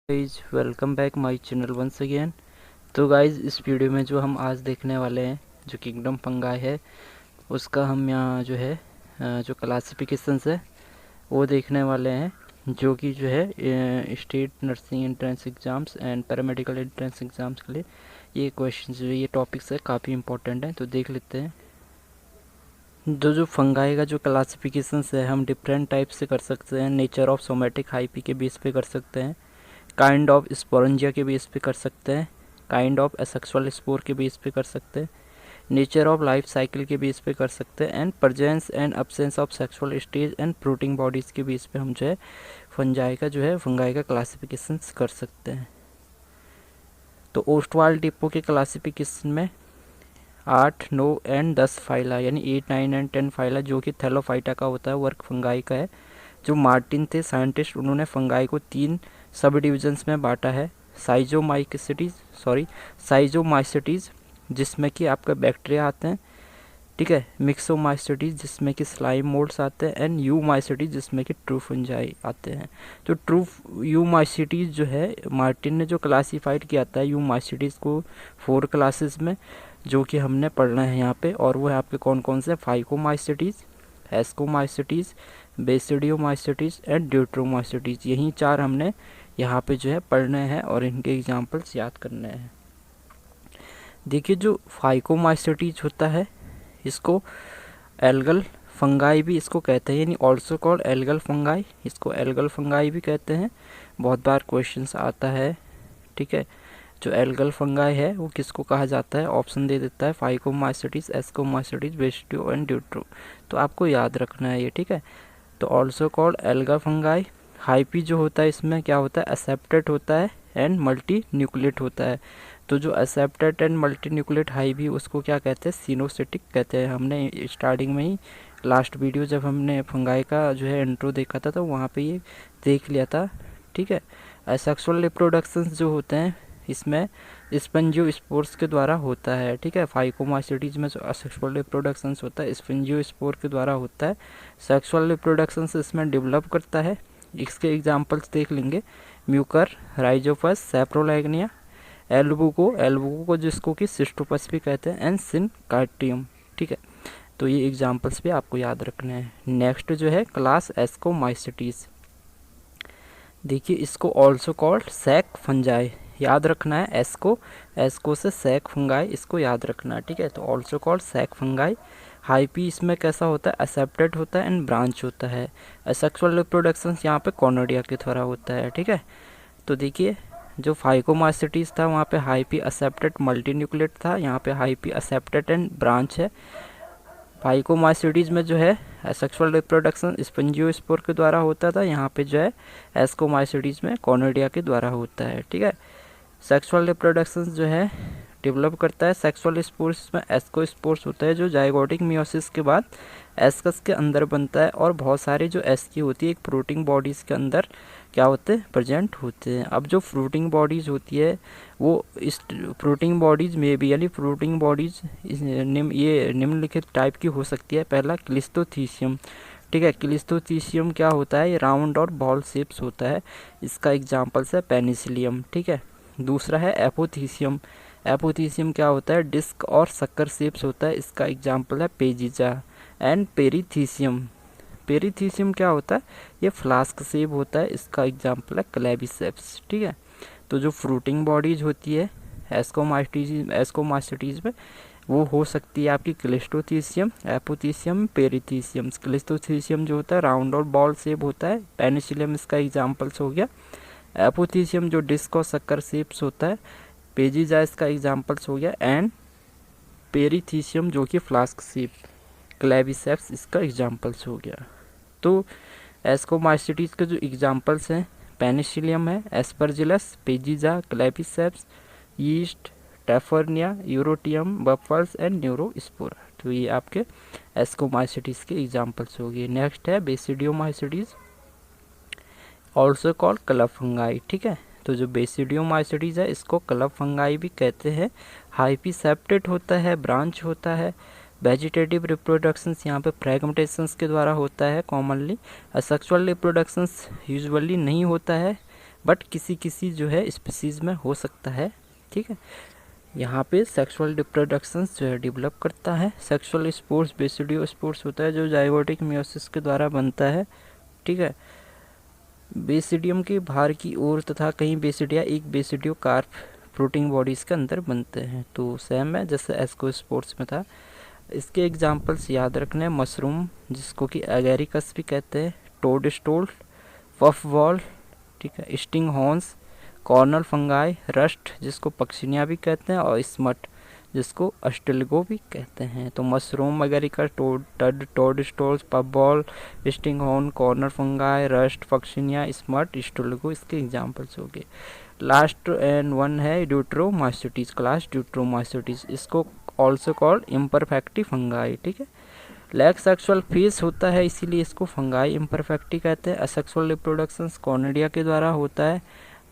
Guys welcome back my channel once again. तो guys इस video में जो हम आज देखने वाले हैं जो किंगडम फंगाई है उसका हम यहाँ जो है जो क्लासिफिकेशंस है वो देखने वाले हैं, जो कि जो है state nursing entrance exams and paramedical entrance exams के लिए ये क्वेश्चन जो ये टॉपिक्स है काफ़ी इंपॉर्टेंट है। तो देख लेते हैं। जो फंगाई का जो क्लासिफिकेशंस है हम डिफरेंट टाइप से कर सकते हैं। नेचर ऑफ सोमेटिक हाइपी के बेस पे कर सकते हैं, काइंड ऑफ स्पोरेंजिया के बेस पे कर सकते हैं, काइंड ऑफ एसेक्सुअल स्पोर के बेस पे कर सकते हैं, नेचर ऑफ लाइफ साइकिल के बेस पे कर सकते हैं, and presence and absence of sexual stage and fruiting bodies के बेस पे हम जो है फंगाई का क्लासिफिकेशन कर सकते हैं। तो ओस्टवाल डिपो के क्लासिफिकेशन में 8, 9 एंड 10 फाइला यानी 8, 9 एंड 10 फाइला जो कि थैलोफाइटा का होता है, वर्क फंगाई का है। जो मार्टिन थे साइंटिस्ट, उन्होंने फंगाई को 3 सब डिविजन्स में बांटा है। साइजोमाइसिटीज़ जिसमें कि आपका बैक्टीरिया आते हैं, ठीक है, मिक्सोमाइसिटीज़ जिसमें कि स्लाइम मोल्ड्स आते हैं, एंड यूमाइसिटीज़ जिसमें कि ट्रू फंजाई आते हैं। तो ट्रू यूमाइसिटीज़ जो है मार्टिन ने जो क्लासीफाइड किया था यूमाइसिटीज़ को 4 क्लासेस में, जो कि हमने पढ़ना है यहाँ पे। और वो है आपके कौन कौन से, फाइकोमाइसिटीज़, एस्कोमाइसिटीज़, बेसिडियोमाइसिटीज़ एंड ड्यूट्रोमाइसिटीज़। यही 4 हमने यहाँ पे जो है पढ़ने हैं और इनके एग्जाम्पल्स याद करने हैं। देखिए जो फाइकोमाइसिटीज होता है इसको एल्गल फंगाई भी इसको कहते हैं, यानी ऑल्सो कॉल्ड एल्गल फंगाई, इसको एल्गल फंगाई भी कहते हैं। बहुत बार क्वेश्चंस आता है, ठीक है। जो एल्गल फंगाई है वो किसको कहा जाता है, ऑप्शन दे देता है फाइकोमाइसिटीज, एस्कोमाइसिटीज, बेसिडियो एंड ड्यूट्रो। तो आपको याद रखना है ये, ठीक है। तो also called algal fungi. Hyphae जो होता है इसमें क्या होता है, एक्सेप्टेड होता है एंड मल्टी न्यूक्लिएट होता है। तो जो accepted and multi nucleate hyphae उसको क्या कहते हैं, सिनोसिटिक कहते हैं। हमने स्टार्टिंग में ही लास्ट वीडियो जब हमने फंगाई का जो है इंट्रो देखा था तो वहाँ पे ये देख लिया था, ठीक है। एसेक्सुअल रिप्रोडक्शन जो होते हैं इसमें स्पंजियोस्पोर्स के द्वारा होता है, ठीक है। फाइकोमाइसिटीज में जो असेक्सुअल रिप्रोडक्शन होता है स्पंजियोस्पोर के द्वारा होता है। सेक्सुअल रिप्रोडक्शन इसमें डेवलप करता है। इसके एग्जांपल्स देख लेंगे, म्यूकर, राइजोपस, सैप्रोलैग्निया, एल्बुको को जिसको कि सिस्टोपस भी कहते हैं, एंड सिनकार्टियम, ठीक है। तो ये एग्जांपल्स भी आपको याद रखने हैं। नेक्स्ट जो है क्लास एस्कोमाइसिटीज। देखिए इसको ऑल्सो कॉल्ड सैक फंजाई, याद रखना है। एस्को से सैक फंगाई, इसको याद रखना है, ठीक है। तो also called sac fungi. Hyphae इसमें कैसा होता है, एक्सेप्टेड होता है एंड ब्रांच होता है। सेक्सुअल रिप्रोडक्शन यहाँ पे कॉनोडिया के द्वारा होता है, ठीक है। तो देखिए जो फाइकोमाइसिटीज था वहाँ पे हाइपी एक्सेप्टेड मल्टी न्यूक्लिएट था, यहाँ पे हाइपी एक्सेप्टेड एंड ब्रांच है। फाइकोमाइसिटीज में जो है सेक्सुअल रिप्रोडक्शन स्पंजियोस्पोर के द्वारा होता था, यहाँ पे जो है एस्कोमाइसिटीज में कॉनोडिया के द्वारा होता है, ठीक है। सेक्सुअल रिप्रोडक्शन जो है डेवलप करता है सेक्सुअल स्पोर्स में एस्कोस्पोर्स होता है, जो जाइगोटिक मियोसिस के बाद एस्कस के अंदर बनता है। और बहुत सारे जो एस्की होती है एक प्रोटीन बॉडीज़ के अंदर क्या होते हैं, प्रेजेंट होते हैं। अब जो फ्रूटिंग बॉडीज़ होती है वो इस फ्रूटिंग बॉडीज़ में भी, यानी फ्रूटिंग बॉडीज़ ये निम्नलिखित टाइप की हो सकती है। पहला क्लिस्टोथीसियम, ठीक है। क्लिस्टोथीसियम क्या होता है, ये राउंड और बॉल शेप्स होता है, इसका एग्जाम्पल्स है पेनिसिलियम, ठीक है। दूसरा है एपोथीसियम। एपोथीसियम क्या होता है, डिस्क और शक्कर शेप्स होता है, इसका एग्जाम्पल है पेजिजा। एंड पेरीथीसियम, पेरीथीसियम क्या होता है, ये फ्लास्क शेप होता है, इसका एग्जाम्पल है क्लेबिसेप्स, ठीक है। तो जो फ्रूटिंग बॉडीज होती है एस्कोमाइसिटीज में वो हो सकती है आपकी क्लिस्टोथीसियम, एपोथीसियम, पेरीथीसियम। क्लिस्टोथीसियम जो होता है राउंड और बॉल शेप होता है, पेनिसिलियम इसका एग्जाम्पल्स हो गया। एपोथीसियम जो डिस्क और शक्कर शेप्स होता है, पेजिजा इसका एग्जाम्पल्स हो गया। एंड पेरीथीसियम जो कि फ्लास्क शेप, क्लेबिसेप्स इसका एग्जाम्पल्स हो गया। तो एस्कोमाइसिटीज के जो एग्जाम्पल्स हैं पेनिसिलियम है, aspergillus, peziza, claviceps, yeast, taphrina, eurotium, truffles and neurospora. तो ये आपके एस्कोमाइसिटीज के एग्जाम्पल्स हो गए। नेक्स्ट है basidiomycetes, also called club fungi, ठीक है। तो जो बेसिडियोमाइसिटीज है इसको क्लब फंगाई भी कहते हैं। हाइपी सेप्टेड होता है, ब्रांच होता है। वेजिटेटिव रिप्रोडक्शंस यहाँ पे फ्रेगमेंटेशंस के द्वारा होता है कॉमनली। सेक्सुअल रिप्रोडक्शंस यूजुअली नहीं होता है, बट किसी किसी जो है स्पीसीज़ में हो सकता है। ठीक है, यहाँ पे सेक्सुअल रिप्रोडक्शंस जो है डेवलप करता है। सेक्सुअल स्पोर्स बेसिडियो स्पोर्स होता है जो जाइगोटिक मियोसिस के द्वारा बनता है। ठीक है, बेसिडियम के बाहर की ओर तथा कई बेसिडिया एक बेसिडियो कार्प फ्रूटिंग बॉडीज़ के अंदर बनते हैं। तो सेम है जैसे एस्कोस्पोर्स में था। इसके एग्जांपल्स याद रखने, मशरूम जिसको कि एगेरिकस भी कहते हैं, टोडस्टोल, पफ बॉल, ठीक है, sting horns, Cornell fungi, rust जिसको पक्षियाँ भी कहते हैं, और स्मट जिसको अस्टिलगो भी कहते हैं। तो mushroom, agaricus, toadstools, puff ball, stinkhorn, coral fungi, rust, पक्षियाँ, स्मट, स्टिलगो इसके एग्जाम्पल्स हो गए। लास्ट एंड वन है ड्यूट्रोमाइस्टिस क्लास, ड्यूट्रोमाइस्टिस इसको ऑल्सो कॉल्ड इम्परफेक्टी फंगाई। ठीक है, लैक सेक्सुअल फेस होता है इसीलिए इसको फंगाई इम्परफेक्टी कहते हैं। असेक्सुअल रिप्रोडक्शन कॉर्निडिया के द्वारा होता है,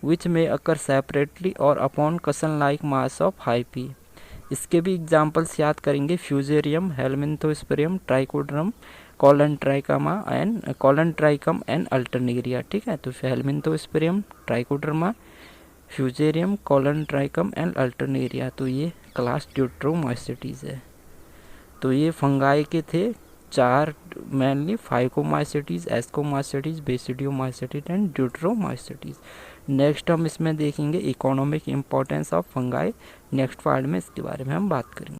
विच में अकर सेपरेटली और अपॉन कसन लाइक मास ऑफ हाइपी। इसके भी एग्जाम्पल्स याद करेंगे, फ्यूजेरियम, हेलमिन्थोस्पेरियम, ट्राइकोड्रम, कॉलन ट्राइकम एंड अल्टरनेरिया। ठीक है, तो हेलमिन्थोस्पेरियम, trichoderma, fusarium, colon ट्राइकम and Alternaria, तो ये क्लास ड्यूट्रोमाइस्टिस है। तो ये फंगाई के थे 4 मेनली, फाइकोमाइस्टिस, एस्कोमाइस्टिस, बेसिडियोमाइस्टिस एंड ड्यूट्रोमाइस्टिस। नेक्स्ट हम इसमें देखेंगे economic importance of fungi. Next part में इसके बारे में हम बात करेंगे।